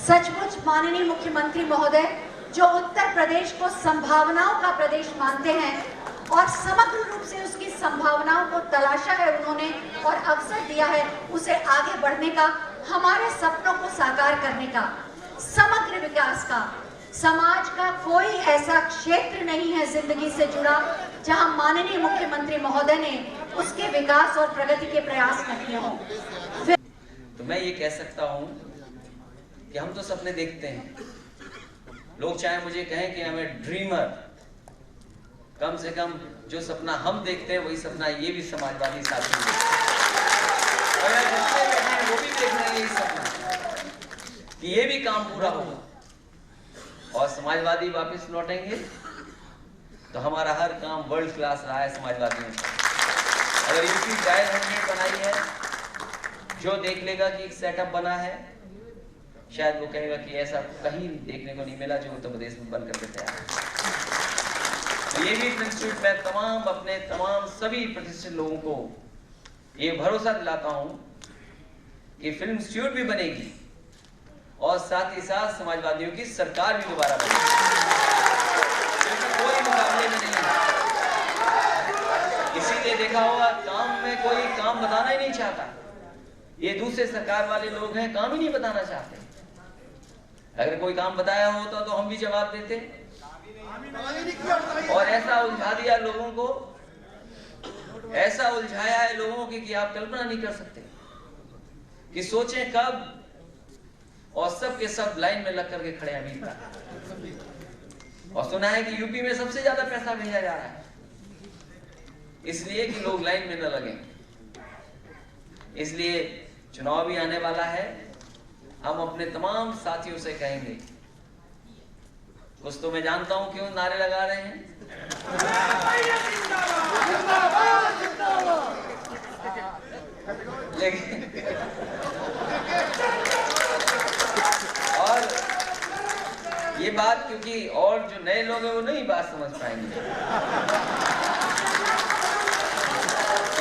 सचमुच माननीय मुख्यमंत्री महोदय जो उत्तर प्रदेश को संभावनाओं का प्रदेश मानते हैं और समग्र रूप से उसकी संभावनाओं को तलाशा है उन्होंने और अवसर दिया है उसे आगे बढ़ने का, हमारे सपनों को साकार करने का, समग्र विकास का। समाज का कोई ऐसा क्षेत्र नहीं है जिंदगी से जुड़ा जहां माननीय मुख्यमंत्री महोदय ने उसके विकास और प्रगति के प्रयास न किए हों। तो मैं ये कह सकता हूँ कि हम तो सपने देखते हैं, लोग चाहे मुझे कहें कि हमें ड्रीमर, कम से कम जो सपना हम देखते हैं वही सपना ये भी समाजवादी साथी और जितने बैठे हैं वो भी देख रहे हैं यही सपना कि ये भी काम पूरा होगा और समाजवादी वापस लौटेंगे तो हमारा हर काम वर्ल्ड क्लास रहा है समाजवादियों का। अगर यूपी जाहिर हमने बनाई है, जो देख लेगा कि एक सेटअप बना है, शायद वो कहेगा कि ऐसा कहीं देखने को नहीं मिला जो उत्तर प्रदेश में बन करके तैयार है। तो ये भी इंस्टीट्यूट में तमाम सभी प्रतिष्ठित लोगों को ये भरोसा दिलाता हूं कि फिल्म इंस्टीट्यूट भी बनेगी और साथ ही साथ समाजवादियों की सरकार भी दोबारा बनेगी, कोई मुकाबले में नहीं है। इसीलिए देखा होगा काम में कोई काम बताना ही नहीं चाहता, ये दूसरे सरकार वाले लोग हैं काम ही नहीं बताना चाहते। अगर कोई काम बताया होता तो हम भी जवाब देते और ऐसा उलझा दिया लोगों को, ऐसा उलझाया है लोगों की कि आप कल्पना नहीं कर सकते कि सोचें कब और सब के सब लाइन में लग करके खड़े अभी तक। और सुना है कि यूपी में सबसे ज्यादा पैसा भेजा जा रहा है इसलिए कि लोग लाइन में न लगे। इसलिए चुनाव भी आने वाला है, हम अपने तमाम साथियों से कहेंगे, कुछ तो मैं जानता हूं क्यों नारे लगा रहे हैं, लेकिन और ये बात क्योंकि और जो नए लोग हैं वो नहीं बात समझ पाएंगे।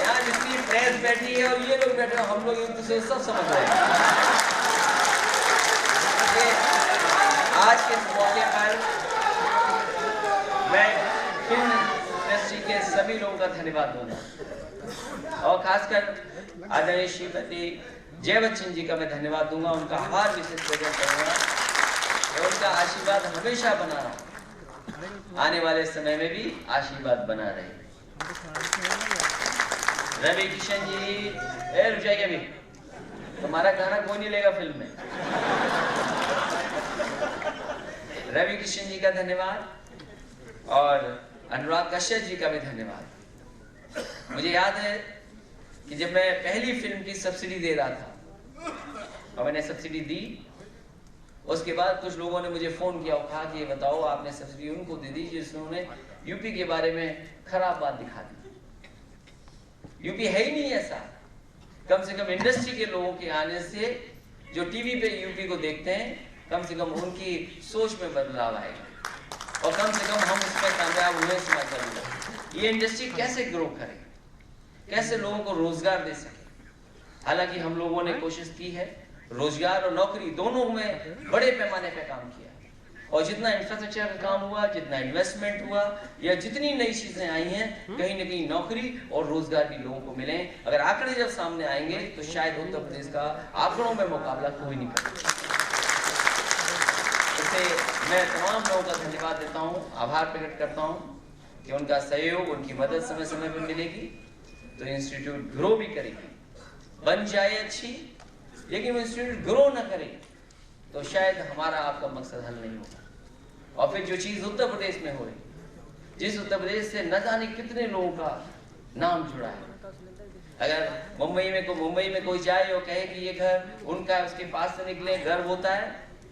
यहाँ जितनी प्रेस बैठी है और ये लोग बैठे हैं, हम लोग एक दूसरे सब समझ रहे हैं। आज के मौके पर मैं फिल्म इंडस्ट्री के सभी लोगों का धन्यवाद दूंगा और खासकर आदरणीय श्रीमती जय बच्चन जी का मैं धन्यवाद दूंगा, उनका आभार विशेष प्रकट करूंगा और उनका आशीर्वाद हमेशा बना रहा, आने वाले समय में भी आशीर्वाद बना रहे। रवि किशन जी, रुक जाइए, अभी तुम्हारा गाना कोई नहीं लेगा फिल्म में। रवि किशन जी का धन्यवाद और अनुराग कश्यप जी का भी धन्यवाद। मुझे याद है कि जब मैं पहली फिल्म की सब्सिडी दे रहा था और मैंने सब्सिडी दी, उसके बाद कुछ लोगों ने मुझे फोन किया और कहा कि ये बताओ आपने सब्सिडी उनको दे दी जिन्होंने यूपी के बारे में खराब बात दिखा दी। यूपी है ही नहीं ऐसा। कम से कम इंडस्ट्री के लोगों के आने से जो टीवी पे यूपी को देखते हैं, कम से कम उनकी सोच में बदलाव आएगा और कम से कम हम इसमें कामयाब हुए समाज। ये इंडस्ट्री कैसे ग्रो करे, कैसे लोगों को रोजगार दे सके। हालांकि हम लोगों ने कोशिश की है, रोजगार और नौकरी दोनों में बड़े पैमाने पर काम किया और जितना इंफ्रास्ट्रक्चर का काम हुआ, जितना इन्वेस्टमेंट हुआ या जितनी नई चीजें आई हैं, कहीं न कहीं नौकरी और रोजगार भी लोगों को मिले। अगर आंकड़े जब सामने आएंगे तो शायद उत्तर प्रदेश का आंकड़ों में मुकाबला कोई नहीं कर सकता। इससे मैं तमाम लोगों का धन्यवाद देता हूँ, आभार प्रकट करता हूँ कि उनका सहयोग, उनकी मदद समय समय पर मिलेगी तो इंस्टीट्यूट ग्रो भी करेगी। बन जाए अच्छी, लेकिन वो इंस्टीट्यूट ग्रो न करे तो शायद हमारा आपका मकसद हल नहीं होगा। और फिर जो चीज उत्तर प्रदेश में हो रही, जिस उत्तर प्रदेश से न जाने कितने लोगों का नाम जुड़ा है, अगर मुंबई में कोई जाए और कहे कि ये घर उनका, उसके पास से निकले, गर्व होता है।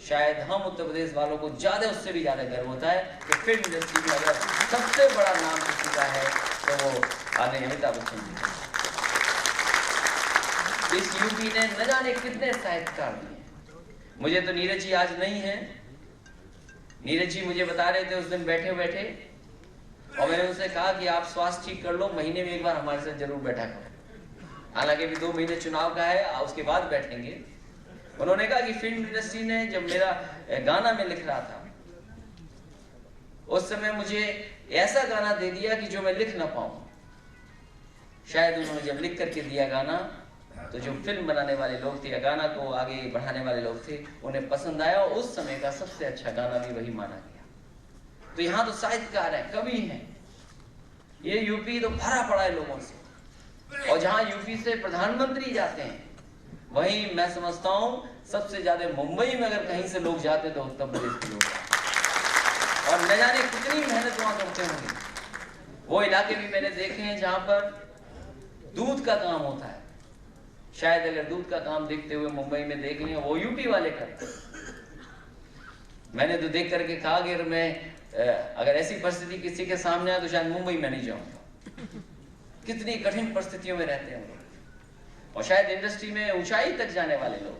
शायद हम उत्तर प्रदेश वालों को ज्यादा, उससे भी ज्यादा गर्व होता है कि फिल्म इंडस्ट्री में अगर सबसे बड़ा नाम किसी का है तो वो आदरणीय अमिताभ बच्चन जी। इस यूपी ने न जाने कितने साहित्यकार दिए। मुझे तो नीरज जी आज नहीं है, नीरज जी मुझे बता रहे थे उस दिन बैठे बैठे, और मैंने उनसे कहा कि आप स्वास्थ्य ठीक कर लो, महीने में एक बार हमारे साथ जरूर बैठा करो। हालांकि अभी 2 महीने चुनाव का है, उसके बाद बैठेंगे, उन्होंने कहा कि फिल्म इंडस्ट्री ने जब मेरा गाना में लिख रहा था, उस समय मुझे ऐसा गाना दे दिया कि जो मैं लिख ना पाऊं। शायद उन्होंने जब लिख करके दिया गाना, तो जो फिल्म बनाने वाले लोग थे या गाना को आगे बढ़ाने वाले लोग थे, उन्हें पसंद आया और उस समय का सबसे अच्छा गाना भी वही माना गया। तो यहाँ तो साहित्यकार है, कवि हैं, ये यूपी तो भरा पड़ा है लोगों से, और जहाँ यूपी से प्रधानमंत्री जाते हैं, वहीं मैं समझता हूँ सबसे ज्यादा मुंबई में अगर कहीं से लोग जाते तो उत्तर प्रदेश के लोग, और न जाने कितनी मेहनत वहां करते होंगे। वो इलाके भी मैंने देखे हैं जहां पर दूध का काम होता है। शायद अगर दूध का काम देखते हुए मुंबई में देख लिया, वो यूपी वाले करते। मैंने तो देख करके कहा कि अगर मैं अगर ऐसी परिस्थिति किसी के सामने आए तो शायद मुंबई में नहीं जाऊंगा। कितनी कठिन परिस्थितियों में रहते हैं लोग, और शायद इंडस्ट्री में ऊंचाई तक जाने वाले लोग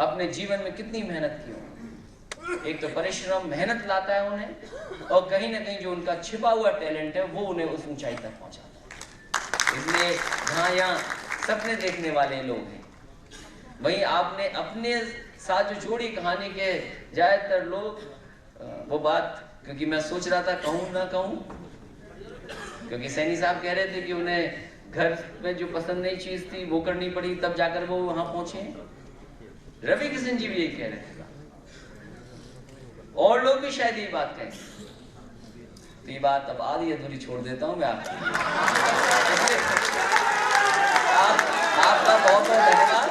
अपने जीवन में कितनी मेहनत की होगी। एक तो परिश्रम, मेहनत लाता है उन्हें, और कहीं ना कहीं जो उनका छिपा हुआ टैलेंट है वो उन्हें उस ऊंचाई तक पहुंचाता है। इसलिए जहाँ यहाँ सपने देखने वाले लोग हैं, वहीं आपने अपने साथ जो जोड़ी कहानी के ज्यादातर लोग वो बात, क्योंकि मैं सोच रहा था कहूँ ना कहूँ, क्योंकि सैनी साहब कह रहे थे कि उन्हें घर में जो पसंद नहीं चीज थी वो करनी पड़ी, तब जाकर वो वहां पहुंचे। रवि किशन जी भी यही कह रहे थे, और लोग भी शायद ये बात कहें। तो ये बात अब आधी अधूरी छोड़ देता हूं मैं आपकी। आपका बहुत बहुत धन्यवाद,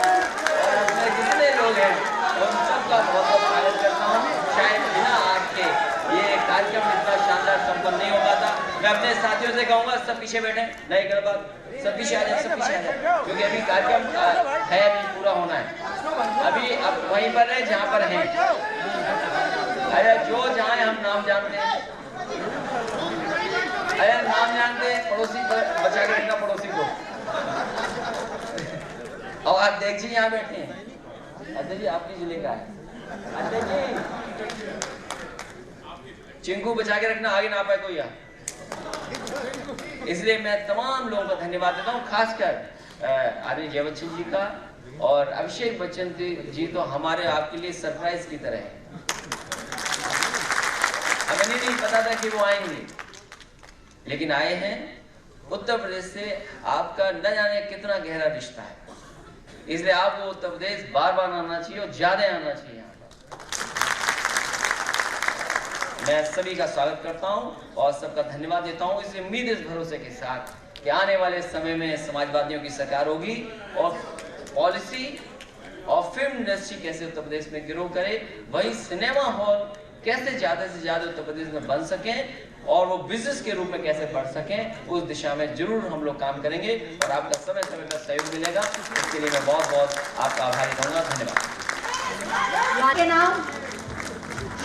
और उसमें जितने लोग हैं उन सबका बहुत बहुत स्वागत करता हूँ। शायद बिना आपके ये कार्यक्रम इतना शानदार संपन्न नहीं हो पाता। मैं अपने साथियों से कहूंगा सब पीछे बैठे, नहीं गड़बड़, सब पीछे आ जाए, सब पीछे आ जाए, क्योंकि अभी कार्यक्रम है, अभी पूरा होना है। अभी अब वहीं पर है जहाँ पर हैं। अरे जो जहाँ हम नाम जानते हैं, अरे नाम जानते हैं, पड़ोसी बचा के रखना पड़ोसी को। और आप देख जी यहाँ बैठे हैं, अजय जी आपकी जिले का है, अजय जी चिंकू बचा के रखना, आगे ना पाए कोई यहाँ। इसलिए मैं तमाम लोगों का धन्यवाद देता हूँ, खासकर आर्य जयवंशी जी का और अभिषेक बच्चन जी तो हमारे आपके लिए सरप्राइज की तरह है। हमें नहीं पता था कि वो आएंगे, लेकिन आए हैं। उत्तर प्रदेश से आपका न जाने कितना गहरा रिश्ता है, इसलिए आपको उत्तर प्रदेश बार बार आना चाहिए और ज्यादा आना चाहिए। यहाँ पर मैं सभी का स्वागत करता हूँ और सबका धन्यवाद देता हूँ, इस उम्मीद, इस भरोसे के साथ कि आने वाले समय में समाजवादियों की सरकार होगी और पॉलिसी और फिल्म इंडस्ट्री कैसे उत्तर प्रदेश में ग्रो करे, वही सिनेमा हॉल कैसे ज्यादा से ज्यादा उत्तर प्रदेश में बन सकें और वो बिजनेस के रूप में कैसे बढ़ सकें, उस दिशा में जरूर हम लोग काम करेंगे और आपका समय समय पर सहयोग मिलेगा। इसके लिए मैं बहुत बहुत आपका आभारी रहूंगा। धन्यवाद। के नाम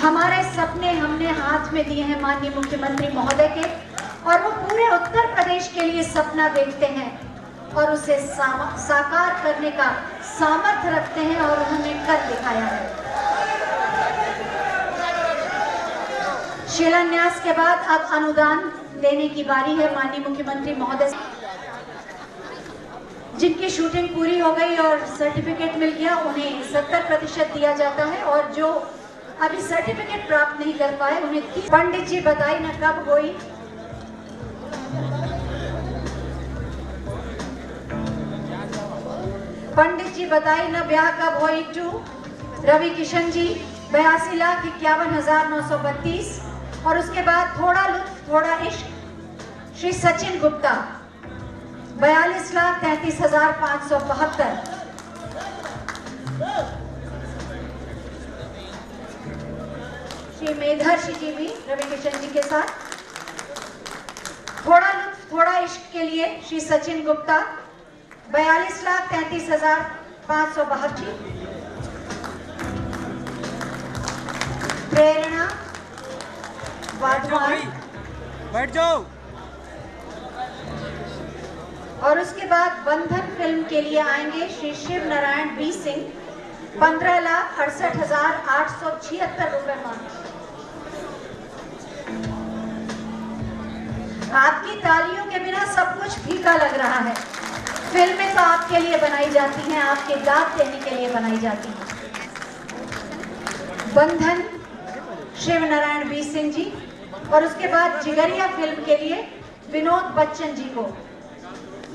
हमारे सपने हमने हाथ में दिए हैं माननीय मुख्यमंत्री महोदय के, और वो पूरे उत्तर प्रदेश के लिए सपना देखते हैं और उसे साकार करने का सामर्थ्य रखते हैं और उन्होंने कर दिखाया है। शिलान्यास के बाद अब अनुदान देने की बारी है। माननीय मुख्यमंत्री महोदय जिनकी शूटिंग पूरी हो गई और सर्टिफिकेट मिल गया, उन्हें 70% दिया जाता है, और जो अभी सर्टिफिकेट प्राप्त नहीं कर पाए उन्हें पंडित जी बताई न कब हुई। पंडित जी बताई न ब्याह कब हुई टू रवि किशन जी 82,51,932, और उसके बाद थोड़ा लुत्फ थोड़ा इश्क श्री सचिन गुप्ता 42,33,572। श्री मेधर्षि जी भी रवि किशन जी के साथ थोड़ा लुत्फ थोड़ा इश्क के लिए श्री सचिन गुप्ता 42,33,572। प्रेरणा वाधवान, बैठ जाओ। और उसके बाद बंधन फिल्म के लिए आएंगे श्री शिव नारायण बी सिंह 15,68,876 रुपए मांगे। आपकी तालियों के बिना सब कुछ फीका लग रहा है। फिल्में तो आपके लिए बनाई जाती हैं, आपके दाद देने के लिए बनाई जाती हैं। बंधन शिव नारायण बी सिंह जी, और उसके बाद जिगरिया फिल्म के लिए विनोद बच्चन जी को,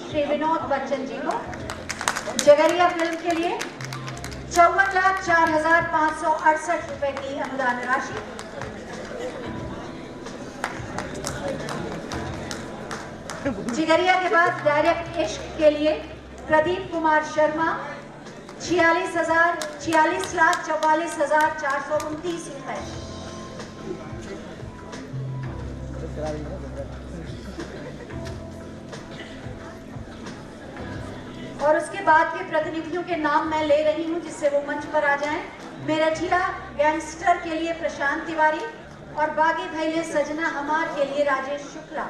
श्री विनोद बच्चन जी को जिगरिया फिल्म के लिए 54,04,568 रुपए की अनुदान राशि। जिगरिया के बाद डायरेक्ट इश्क के लिए प्रदीप कुमार शर्मा 46,44,429 रुपए। और उसके बाद के प्रतिनिधियों के नाम मैं ले रही हूं, जिससे वो मंच पर आ जाएं। मेरठिया गैंगस्टर के लिए प्रशांत तिवारी और बागी भैले सजना हमार के लिए राजेश शुक्ला।